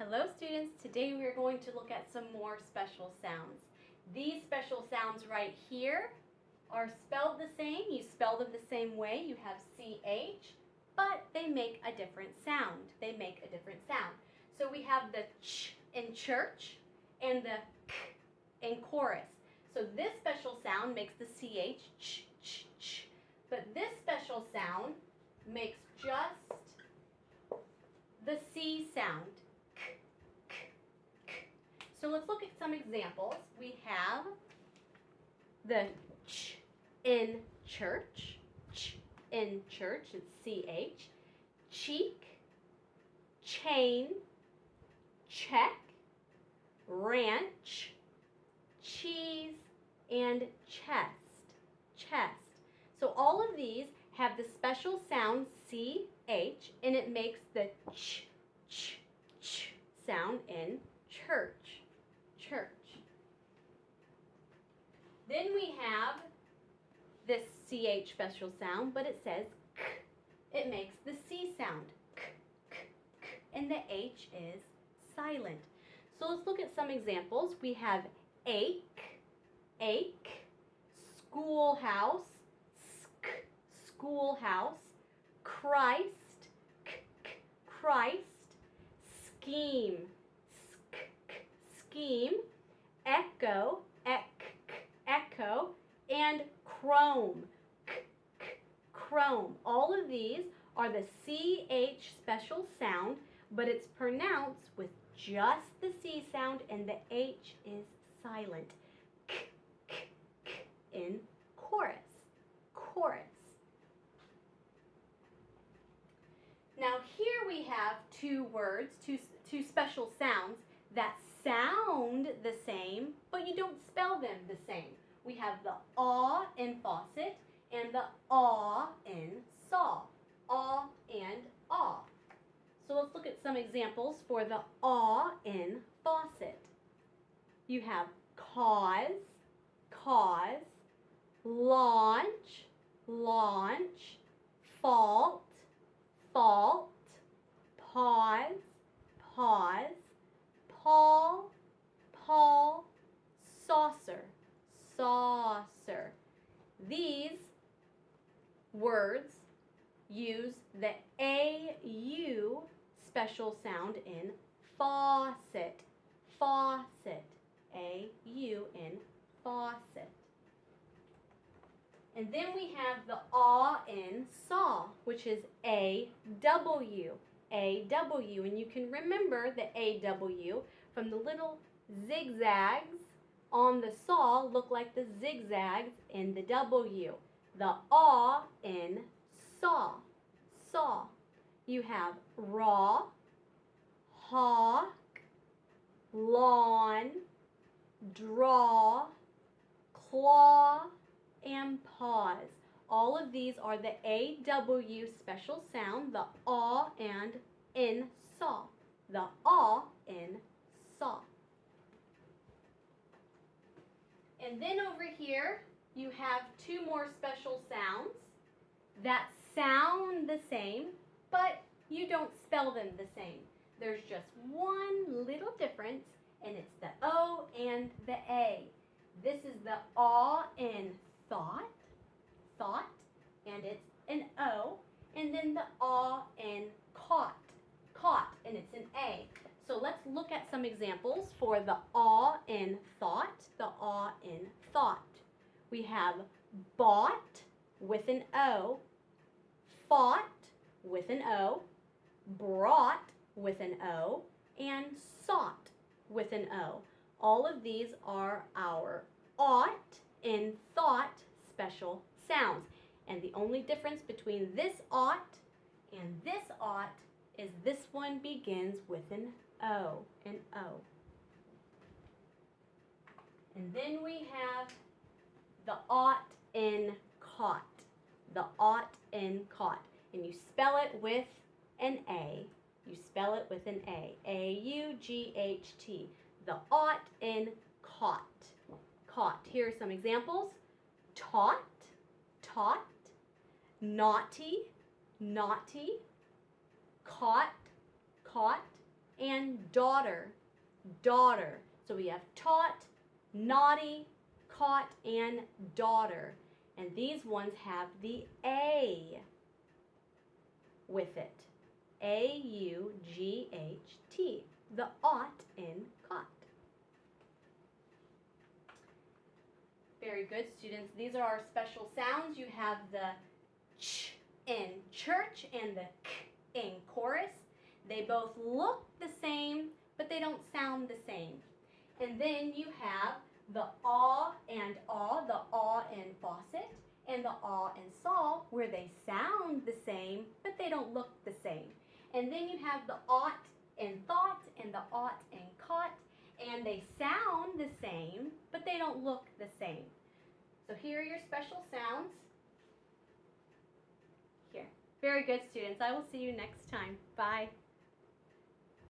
Hello students, today we are going to look at some more special sounds. These special sounds right here are spelled the same. You spell them the same way. You have CH, but they make a different sound. So we have the ch in church and the k in chorus. So this special sound makes the CH, ch, ch, ch. But this special sound makes just the C sound. So let's look at some examples. We have the ch in church, it's CH, cheek, chain, check, ranch, cheese, and chest. So all of these have the special sound CH, and it makes the ch sound in church. Then we have this CH special sound, but it says k. It makes the C sound, k, and the H is silent. So let's look at some examples. We have ache, schoolhouse, schoolhouse, Christ, Christ, scheme, scheme, echo, echo, and chrome, chrome. All of these are the CH special sound, but it's pronounced with just the C sound and the H is silent. In chorus. Now here we have two words, two special sounds that sound the same, but you don't spell them the same. We have the aw in faucet and the aw in saw. Aw and aw. So let's look at some examples for the aw in faucet. You have cause, launch, fault, pause, Paul, saucer. These words use the AU special sound in faucet. AU in faucet. And then we have the aw in saw, which is AW. And you can remember the AW from the little zigzags on the saw look like the zigzags in the W. The aw in saw. You have raw, hawk, lawn, draw, claw, and pause. All of these are the AW special sound, the aw and in saw. The aw in saw. And then over here, you have two more special sounds that sound the same, but you don't spell them the same. There's just one little difference, and it's the O and the A. This is the aw in thought, and it's an O, and then the aw in caught, and it's an A. So let's look at some examples for the aw in thought, We have bought with an O, fought with an O, brought with an O, and sought with an O. All of these are our aught in thought special sounds. And the only difference between this aught and this aught is this one begins with an O, And then we have the aught in caught, And you spell it with an A. A-U-G-H-T. The aught in caught. Here are some examples. Taught, naughty, caught, and daughter, daughter. So we have taught, naughty, caught, and daughter. And these ones have the A with it. A-U-G-H-T. The aught in caught. Very good, students. These are our special sounds. You have the ch in church and the k in chorus. They both look the same, but they don't sound the same. And then you have the aw and aw, the aw in faucet, and the aw in saw, where they sound the same, but they don't look the same. And then you have the aught in thought and the aught in caught, and they sound the same, but they don't look the same. So here are your special sounds. Here. Very good, students. I will see you next time. Bye.